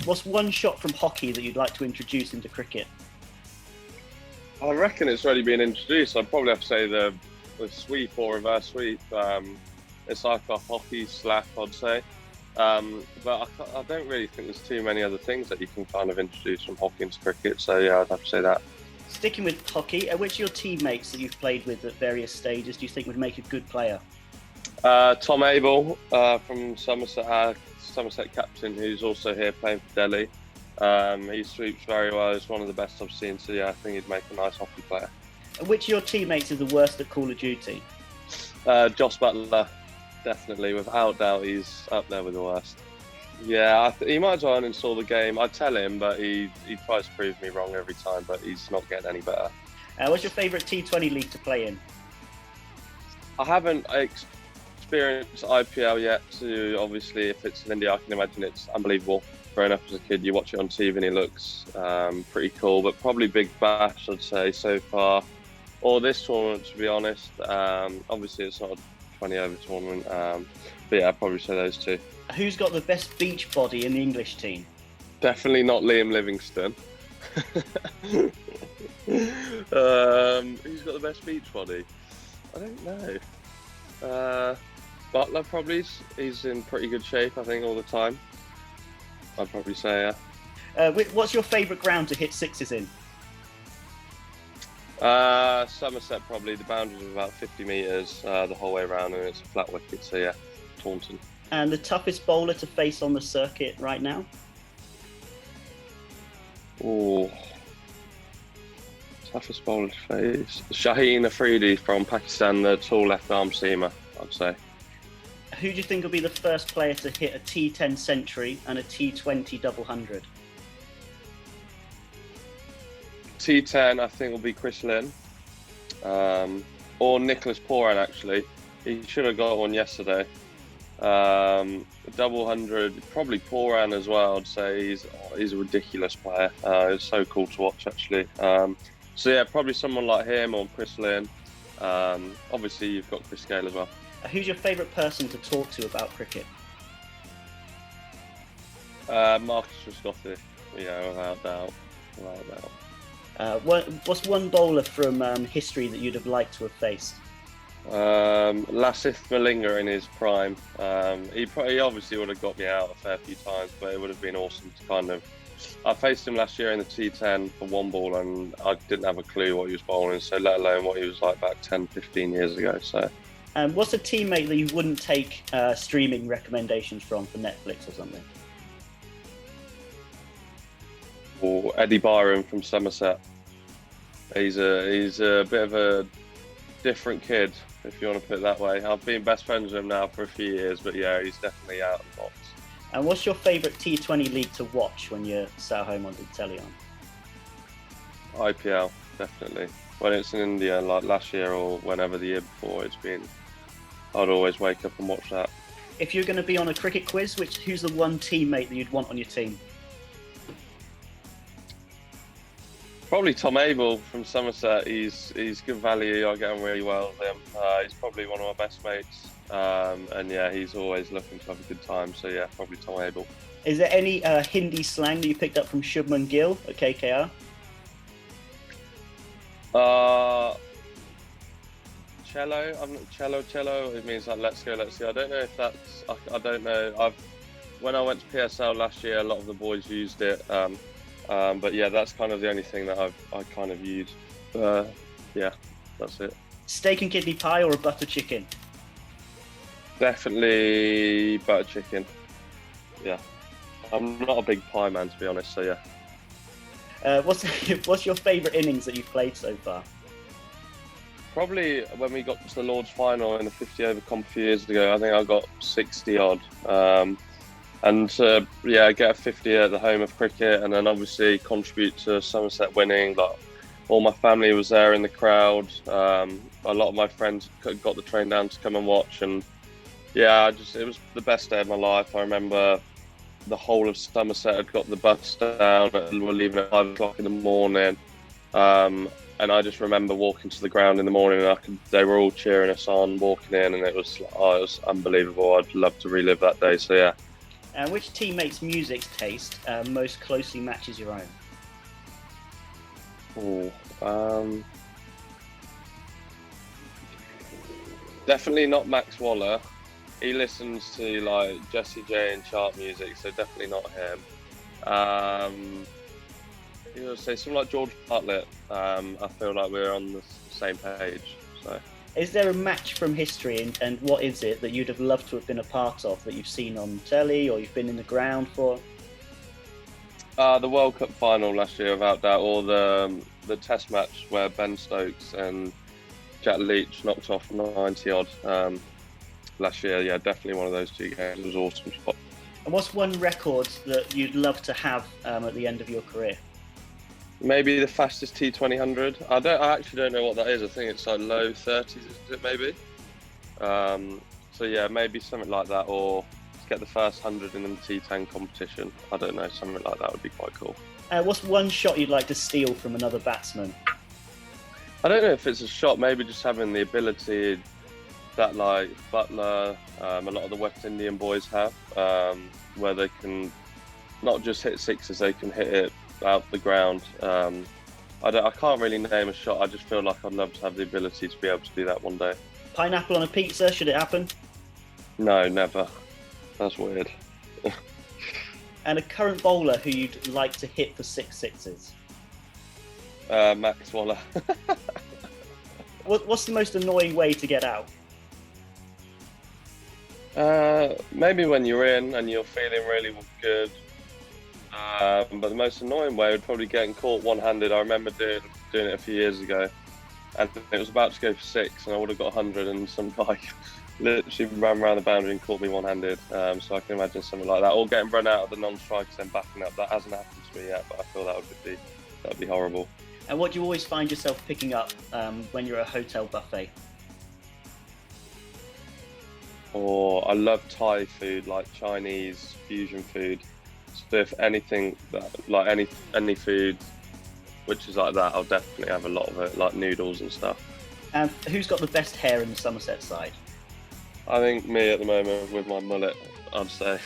What's one shot from hockey that you'd like to introduce into cricket? I reckon it's already been introduced. I'd probably have to say the sweep or reverse sweep. It's like a hockey slap, I'd say. But I don't really think there's too many other things that you can kind of introduce from hockey into cricket. So yeah, I'd have to say that. Sticking with hockey, which of your teammates that you've played with at various stages do you think would make a good player? Tom Abel from Somerset, Somerset captain, who's also here playing for Delhi. He sweeps very well. He's one of the best I've seen. So yeah, I think he'd make a nice hockey player. Which of your teammates is the worst at Call of Duty? Joss Butler, definitely, without doubt, he's up there with the worst. Yeah, he might as well uninstall the game. I tell him, but he tries to prove me wrong every time, but he's not getting any better. What's your favourite T20 league to play in? I haven't experienced IPL yet, so obviously if it's in India, I can imagine it's unbelievable. Growing up as a kid, you watch it on TV and it looks pretty cool, but probably Big Bash, I'd say, so far. Or this tournament, to be honest. Obviously, it's not a 20-over tournament, but yeah, I'd probably say those two. Who's got the best beach body in the English team? Definitely not Liam Livingstone. Who's got the best beach body? I don't know. Butler probably. He's in pretty good shape, I think, all the time. I'd probably say, yeah. What's your favourite ground to hit sixes in? Somerset probably. The boundaries are about 50 metres the whole way around, and it's a flat wicket, so yeah, Taunton. And the toughest bowler to face on the circuit right now? Oh, toughest bowler to face. Shaheen Afridi from Pakistan, the tall left-arm seamer, I'd say. Who do you think will be the first player to hit a T10 century and a T20 double hundred? T10, I think, will be Chris Lynn. Or Nicholas Poran, actually. He should have got one yesterday. Double hundred, probably Poran as well. I'd say he's a ridiculous player. It's so cool to watch, actually. So yeah, probably someone like him or Chris Lynn. Obviously, you've got Chris Gale as well. Who's your favourite person to talk to about cricket? Marcus Trescotty, yeah, without doubt. What's one bowler from history that you'd have liked to have faced? Lasith Malinga in his prime. He obviously would have got me out a fair few times, but it would have been awesome to kind of... I faced him last year in the T10 for one ball, and I didn't have a clue what he was bowling, so let alone what he was like back 10, 15 years ago. So, what's a teammate that you wouldn't take streaming recommendations from for Netflix or something? Or Eddie Byron from Somerset. He's a bit of a different kid, if you want to put it that way. I've been best friends with him now for a few years, but yeah, he's definitely out of the box. And what's your favourite T20 league to watch when you're sat home on the telly on? IPL, definitely. When it's in India, like last year or whenever the year before, I'd always wake up and watch that. If you're going to be on a cricket quiz, who's the one teammate that you'd want on your team? Probably Tom Abel from Somerset. He's good value. I get on really well with him. He's probably one of my best mates. And yeah, he's always looking to have a good time. So yeah, probably Tom Abel. Is there any Hindi slang that you picked up from Shubman Gill at KKR? Cello. It means like let's go. I don't know if that's. I don't know. When I went to PSL last year, a lot of the boys used it. But yeah, that's kind of the only thing that I kind of used. Yeah, that's it. Steak and kidney pie or a butter chicken? Definitely butter chicken. Yeah, I'm not a big pie man, to be honest. So yeah. What's your favourite innings that you've played so far? Probably when we got to the Lord's final in the 50-over comp a few years ago. I think I got 60 odd. And yeah, get a 50 at the home of cricket, and then obviously contribute to Somerset winning. Like, all my family was there in the crowd. A lot of my friends got the train down to come and watch, and yeah, it was the best day of my life. I remember the whole of Somerset had got the bus down, and we're leaving at 5 o'clock in the morning. And I just remember walking to the ground in the morning, and they were all cheering us on, walking in, and it was unbelievable. I'd love to relive that day. So yeah. Which teammate's music taste most closely matches your own? Oh, definitely not Max Waller. He listens to like Jessie J and chart music, so definitely not him. You know, say something like George Bartlett. I feel like we're on the same page. So, is there a match from history, and what is it that you'd have loved to have been a part of that you've seen on telly or you've been in the ground for? the World Cup final last year, without doubt, or the Test match where Ben Stokes and Jack Leach knocked off 90 odd last year. Yeah, definitely one of those two games. It was awesome spot. And what's one record that you'd love to have at the end of your career? Maybe the fastest T2000. I actually don't know what that is. I think it's like low 30s, is it maybe? So yeah, maybe something like that, or get the first 100 in the T10 competition. I don't know, something like that would be quite cool. What's one shot you'd like to steal from another batsman? I don't know if it's a shot, maybe just having the ability that like Butler, a lot of the West Indian boys have, where they can not just hit sixes, they can hit it out the ground. I can't really name a shot. I just feel like I'd love to have the ability to be able to do that one day. Pineapple on a pizza, should it happen? No, never. That's weird. And a current bowler who you'd like to hit for 6 sixes? Max Waller. What's the most annoying way to get out? Maybe when you're in and you're feeling really good. But the most annoying way would probably getting caught one-handed. I remember doing it a few years ago, and it was about to go for 6, and I would have got 100, and some guy literally ran around the boundary and caught me one-handed. So I can imagine something like that, or getting run out of the non-strikers then backing up. That hasn't happened to me yet, but I feel that would be horrible. And what do you always find yourself picking up when you're at a hotel buffet? Or I love Thai food, like Chinese fusion food. So if anything like any food which is like that, I'll definitely have a lot of it, like noodles and stuff. And who's got the best hair in the Somerset side? I think me at the moment with my mullet, I'd say.